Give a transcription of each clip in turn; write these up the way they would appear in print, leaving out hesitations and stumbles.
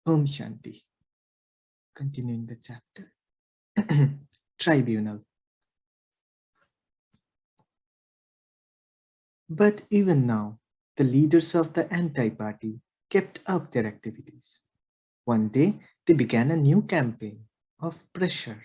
Om Shanti. Continuing the chapter. Tribunal. But even now, the leaders of the anti-party kept up their activities. One day, they began a new campaign of pressure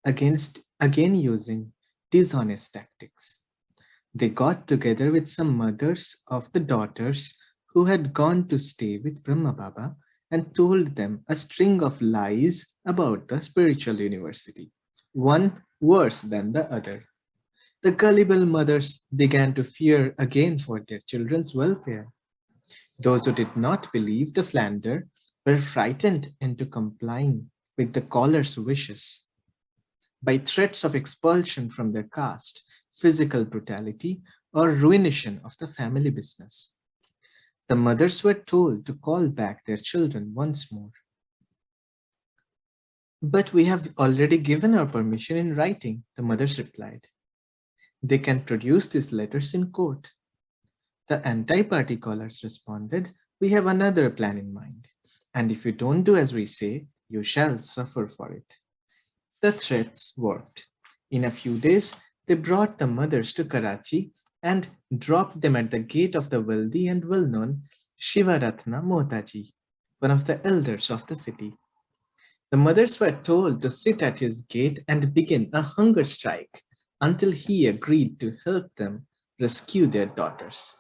against again using dishonest tactics. They got together with some mothers of the daughters who had gone to stay with Brahma Baba and told them a string of lies about the spiritual university, one worse than the other. The gullible mothers began to fear again for their children's welfare. Those who did not believe the slander were frightened into complying with the caller's wishes by threats of expulsion from their caste, physical brutality, or ruination of the family business. The mothers were told to call back their children once more. But we have already given our permission in writing, the mothers replied. They can produce these letters in court. The anti-party callers responded, we have another plan in mind, and if you don't do as we say, you shall suffer for it. The threats worked. In a few days, they brought the mothers to Karachi and dropped them at the gate of the wealthy and well-known Shivaratna Mohtaji, one of the elders of the city. The mothers were told to sit at his gate and begin a hunger strike until he agreed to help them rescue their daughters.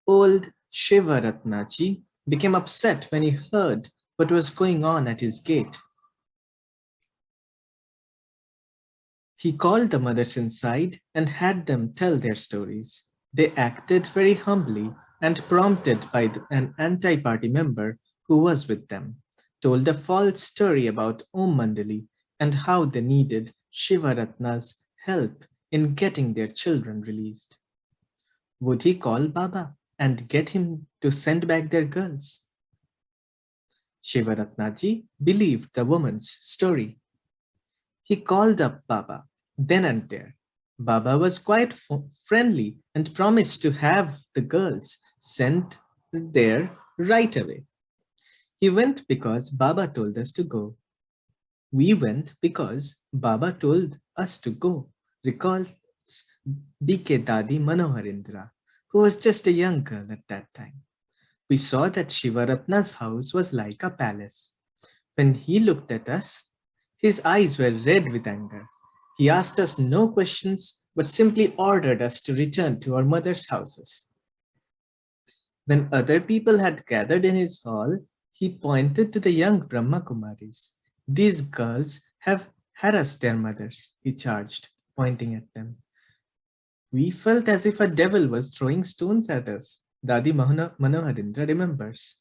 Old Shivaratnaji became upset when he heard what was going on at his gate. He called the mothers inside and had them tell their stories. They acted very humbly and, prompted by an anti-party member who was with them, told a false story about Om Mandali and how they needed Shivaratna's help in getting their children released. Would he call Baba and get him to send back their girls? Shivaratnaji believed the woman's story. He called up Baba then and there. Baba was quite friendly and promised to have the girls sent there right away. He went because Baba told us to go. We went because Baba told us to go, recalls B.K. Dadi Manoharindra, who was just a young girl at that time. We saw that Shivaratna's house was like a palace. When he looked at us, his eyes were red with anger. He asked us no questions, but simply ordered us to return to our mother's houses. When other people had gathered in his hall, he pointed to the young Brahma Kumaris. These girls have harassed their mothers, he charged, pointing at them. We felt as if a devil was throwing stones at us, Dadi Manoharindra remembers.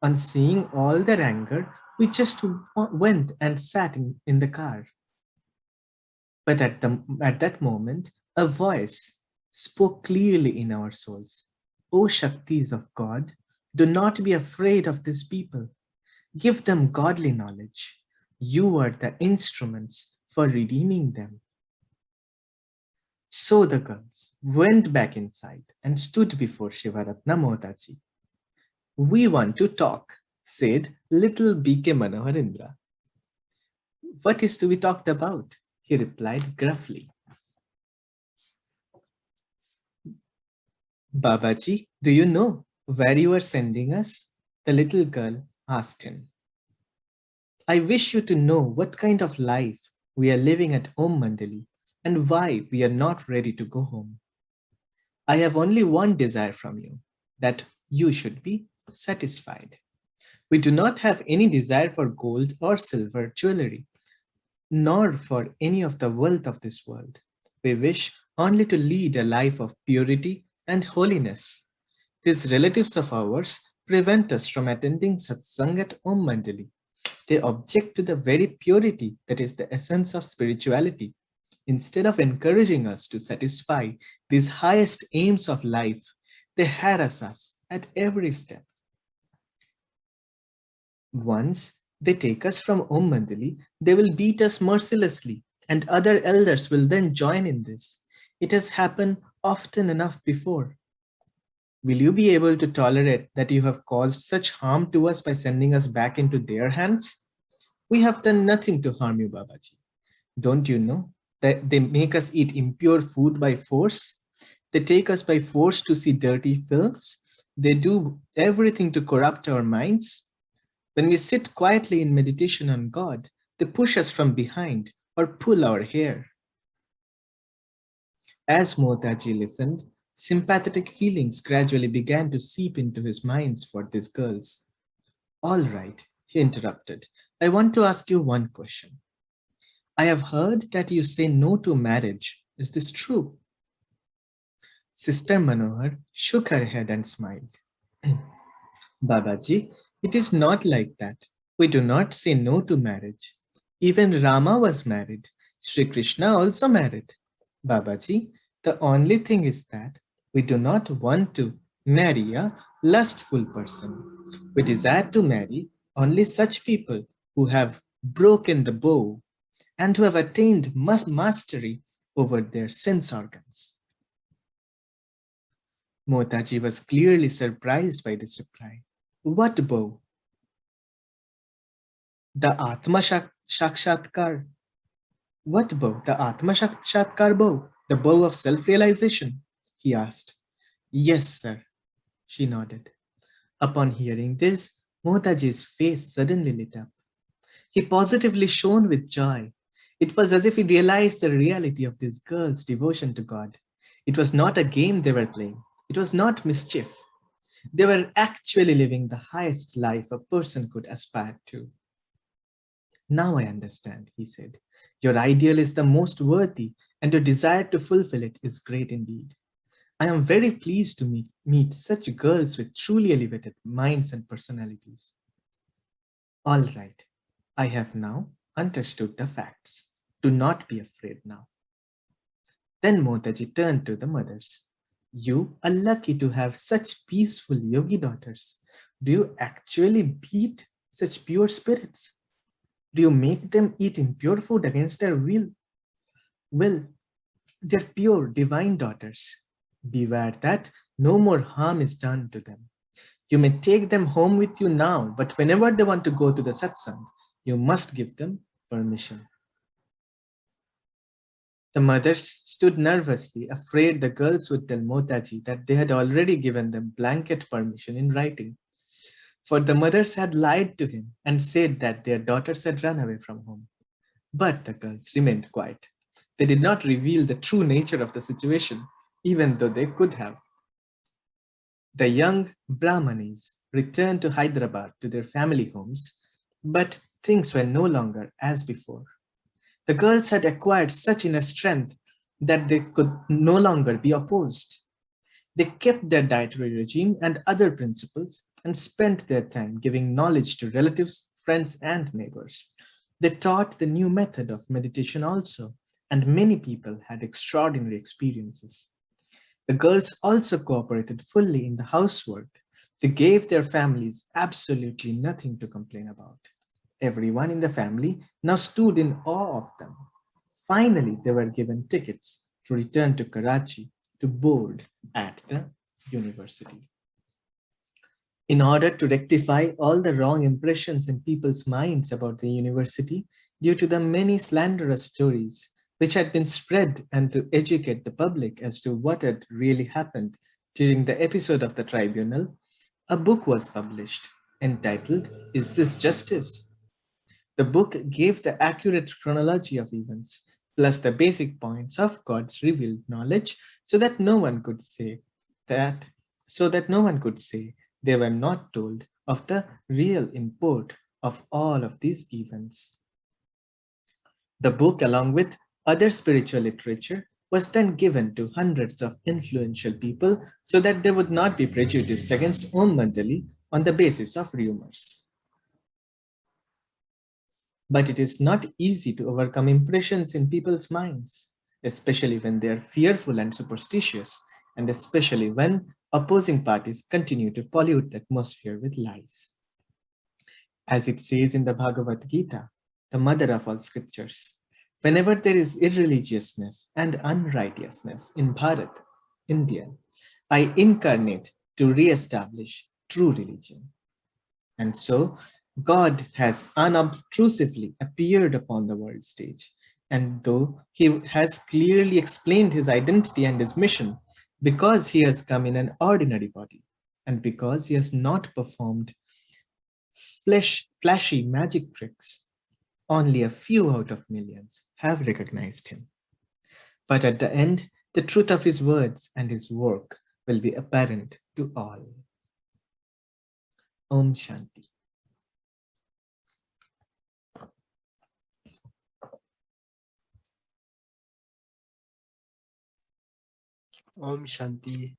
On seeing all their anger, we just went and sat in the car. But at that moment, a voice spoke clearly in our souls. O Shaktis of God, do not be afraid of these people. Give them godly knowledge. You are the instruments for redeeming them. So the girls went back inside and stood before Shivaratna Mohtaji. We want to talk, said little B.K. Manoharindra. What is to be talked about? He replied gruffly. Babaji, do you know where you are sending us? The little girl asked him. I wish you to know what kind of life we are living at Om Mandali and why we are not ready to go home. I have only one desire from you, that you should be satisfied. We do not have any desire for gold or silver jewelry, nor for any of the wealth of this world. We wish only to lead a life of purity and holiness. These relatives of ours prevent us from attending satsang at Om Mandali. They object to the very purity that is the essence of spirituality. Instead of encouraging us to satisfy these highest aims of life, they harass us at every step. Once they take us from Om Mandali, they will beat us mercilessly, and other elders will then join in this. It has happened often enough before. Will you be able to tolerate that you have caused such harm to us by sending us back into their hands? We have done nothing to harm you, Babaji. Don't you know that they make us eat impure food by force? They take us by force to see dirty films. They do everything to corrupt our minds. When we sit quietly in meditation on God, they push us from behind or pull our hair. As Mohtaji listened, sympathetic feelings gradually began to seep into his minds for these girls. All right, he interrupted. I want to ask you one question. I have heard that you say no to marriage. Is this true? Sister Manohar shook her head and smiled. Babaji, it is not like that. We do not say no to marriage. Even Rama was married. Sri Krishna also married. Babaji, the only thing is that we do not want to marry a lustful person. We desire to marry only such people who have broken the bow and who have attained mastery over their sense organs. Mohtaji was clearly surprised by this reply. What bow? The Atma Shakshatkar. What bow? The Atma Shakshatkar bow. The bow of self-realization, he asked. Yes, sir, she nodded. Upon hearing this, Mohtaji's face suddenly lit up. He positively shone with joy. It was as if he realized the reality of this girl's devotion to God. It was not a game they were playing. It was not mischief. They were actually living the highest life a person could aspire to. Now I understand, he said. Your ideal is the most worthy, and your desire to fulfill it is great indeed. I am very pleased to meet such girls with truly elevated minds and personalities. All right, I have now understood the facts. Do not be afraid now. Then Mohtaji turned to the mothers. You are lucky to have such peaceful yogi daughters. Do you actually beat such pure spirits? Do you make them eat impure food against their will? Well, they're pure divine daughters. Beware that no more harm is done to them. You may take them home with you now, but whenever they want to go to the satsang, you must give them permission. The mothers stood nervously, afraid the girls would tell Mohtaji that they had already given them blanket permission in writing. For the mothers had lied to him and said that their daughters had run away from home. But the girls remained quiet. They did not reveal the true nature of the situation, even though they could have. The young Brahmanis returned to Hyderabad to their family homes, but things were no longer as before. The girls had acquired such inner strength that they could no longer be opposed. They kept their dietary regime and other principles and spent their time giving knowledge to relatives, friends, and neighbors. They taught the new method of meditation also, and many people had extraordinary experiences. The girls also cooperated fully in the housework. They gave their families absolutely nothing to complain about. Everyone in the family now stood in awe of them. Finally, they were given tickets to return to Karachi to board at the university. In order to rectify all the wrong impressions in people's minds about the university due to the many slanderous stories which had been spread and to educate the public as to what had really happened during the episode of the tribunal, a book was published entitled, Is This Justice? The book gave the accurate chronology of events, plus the basic points of God's revealed knowledge, so that no one could say they were not told of the real import of all of these events. The book, along with other spiritual literature, was then given to hundreds of influential people so that they would not be prejudiced against Om Mandali on the basis of rumors. But it is not easy to overcome impressions in people's minds, especially when they are fearful and superstitious, and especially when opposing parties continue to pollute the atmosphere with lies. As it says in the Bhagavad Gita, the mother of all scriptures, whenever there is irreligiousness and unrighteousness in Bharat, India, I incarnate to re-establish true religion. And so, God has unobtrusively appeared upon the world stage. And though he has clearly explained his identity and his mission, because he has come in an ordinary body, and because he has not performed flashy magic tricks, only a few out of millions have recognized him. But at the end, the truth of his words and his work will be apparent to all. Om Shanti. Om Shanti.